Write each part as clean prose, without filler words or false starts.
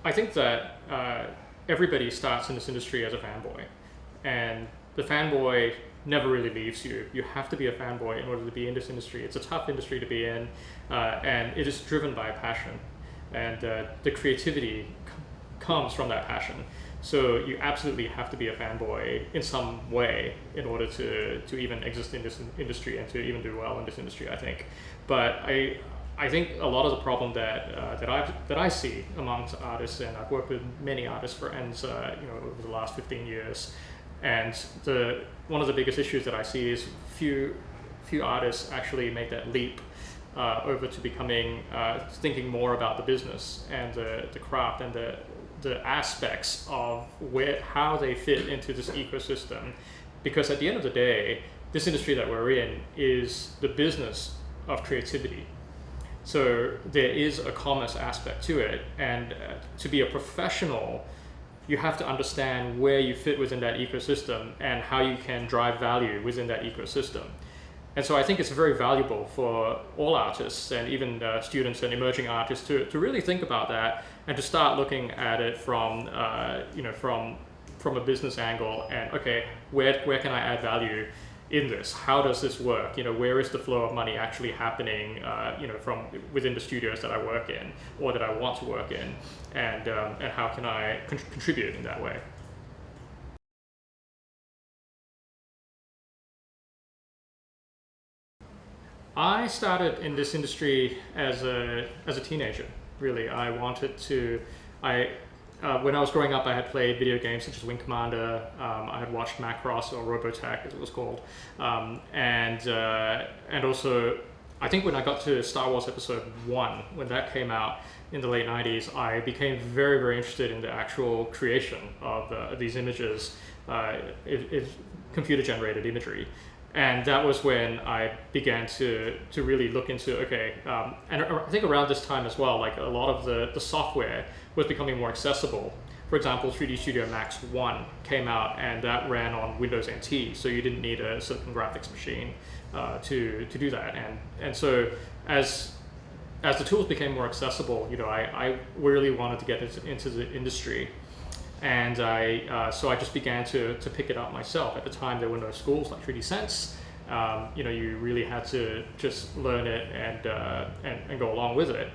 I think that everybody starts in this industry as a fanboy, and the fanboy never really leaves you. You have to be a fanboy in order to be in this industry. It's a tough industry to be in, and it is driven by passion, and the creativity comes from that passion. So you absolutely have to be a fanboy in some way in order to even exist in this industry and to even do well in this industry, I think. But I think a lot of the problem that I see amongst artists, and I've worked with many artist friends, over the last 15 years, and one of the biggest issues that I see is few artists actually make that leap over to becoming thinking more about the business and the craft and the aspects of how they fit into this ecosystem, because at the end of the day, this industry that we're in is the business of creativity. So there is a commerce aspect to it, and to be a professional, you have to understand where you fit within that ecosystem and how you can drive value within that ecosystem. And so I think it's very valuable for all artists and even students and emerging artists to really think about that and to start looking at it from a business angle, and okay, where can I add value in this? How does this work? Where is the flow of money actually happening? From within the studios that I work in or that I want to work in, and how can I contribute in that way? I started in this industry as a teenager. Really, I wanted to. When I was growing up, I had played video games such as Wing Commander. I had watched Macross, or Robotech, as it was called, and also I think when I got to Star Wars Episode 1, when that came out in the late 90s, I became very, very interested in the actual creation of these images, computer-generated imagery. And that was when I began to really look into, and I think around this time as well, like a lot of the software was becoming more accessible. For example, 3D Studio Max 1 came out, and that ran on Windows NT, so you didn't need a silicon graphics machine to do that. And so as the tools became more accessible, I really wanted to get into the industry. And so I just began to pick it up myself. At the time, there were no schools like 3D Sense. You really had to just learn it and go along with it.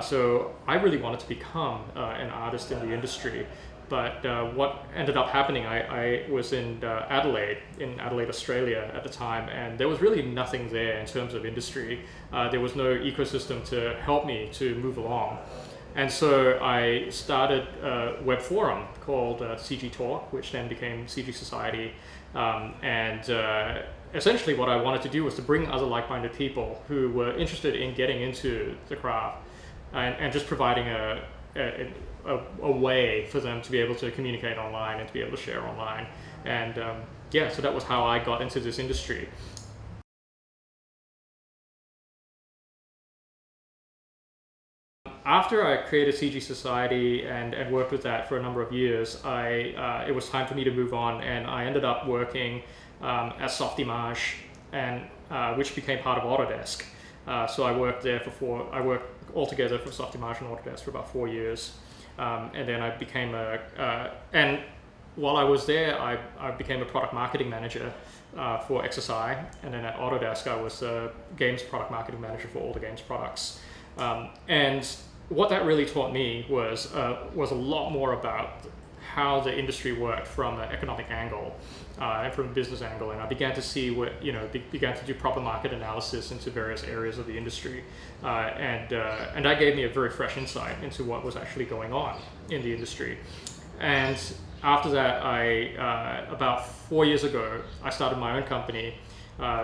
So I really wanted to become an artist in the industry. But what ended up happening, I was in Adelaide, Australia at the time, and there was really nothing there in terms of industry. There was no ecosystem to help me to move along. And so I started a web forum called CG Talk, which then became CG Society. Essentially what I wanted to do was to bring other like-minded people who were interested in getting into the craft and just providing a way for them to be able to communicate online and to be able to share online. And so that was how I got into this industry. After I created CG Society and worked with that for a number of years, it was time for me to move on, and I ended up working at Softimage, and which became part of Autodesk. So I worked there I worked altogether for Softimage and Autodesk for about 4 years, and then I became and while I was there, I became a product marketing manager for XSI, and then at Autodesk I was a games product marketing manager for all the games products. And what that really taught me was a lot more about how the industry worked from an economic angle and from a business angle, and I began to see began to do proper market analysis into various areas of the industry, and that gave me a very fresh insight into what was actually going on in the industry. And after that, about 4 years ago, I started my own company,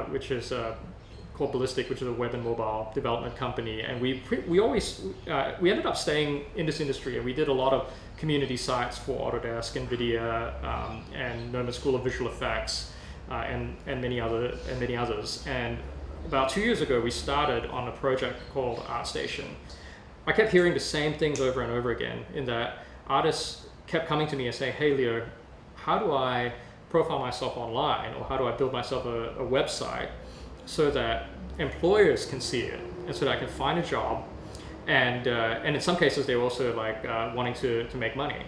which is called Ballistiq, which is a web and mobile development company, and we ended up staying in this industry, and we did a lot of community sites for Autodesk, NVIDIA, and Noma School of Visual Effects, and many others. And about 2 years ago, we started on a project called Artstation. I kept hearing the same things over and over again, in that artists kept coming to me and saying, "Hey Leo, how do I profile myself online, or how do I build myself a website so that employers can see it, and so that I can find a job and in some cases they were also like wanting to make money.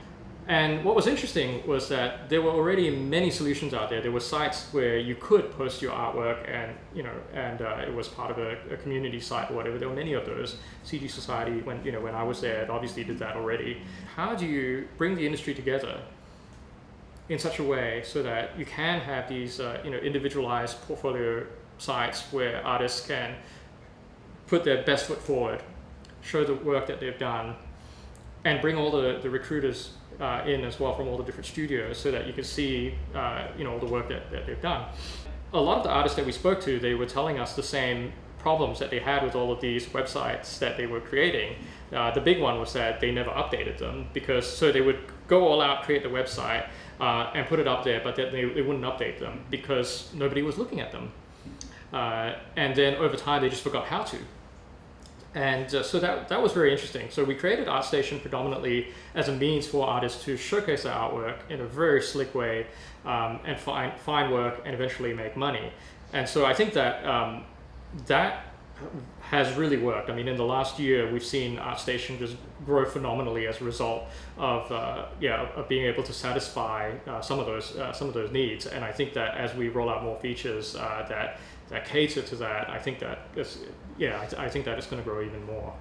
And what was interesting was that there were already many solutions out there. There were sites where you could post your artwork, and it was part of a community site or whatever. There were many of those. CG Society, when I was there, it obviously did that already. How do you bring the industry together in such a way so that you can have these individualized portfolio sites where artists can put their best foot forward, show the work that they've done, and bring all the recruiters in as well from all the different studios so that you can see all the work that they've done. A lot of the artists that we spoke to, they were telling us the same problems that they had with all of these websites that they were creating. The big one was that they never updated them, so they would go all out, create the website and put it up there, but then they wouldn't update them because nobody was looking at them. And then over time they just forgot how to. And so that was very interesting. So we created ArtStation predominantly as a means for artists to showcase their artwork in a very slick way and find work and eventually make money. And so I think that that has really worked. I mean, in the last year, we've seen ArtStation just grow phenomenally as a result of being able to satisfy some of those needs. And I think that as we roll out more features that cater to that, I think that it's going to grow even more.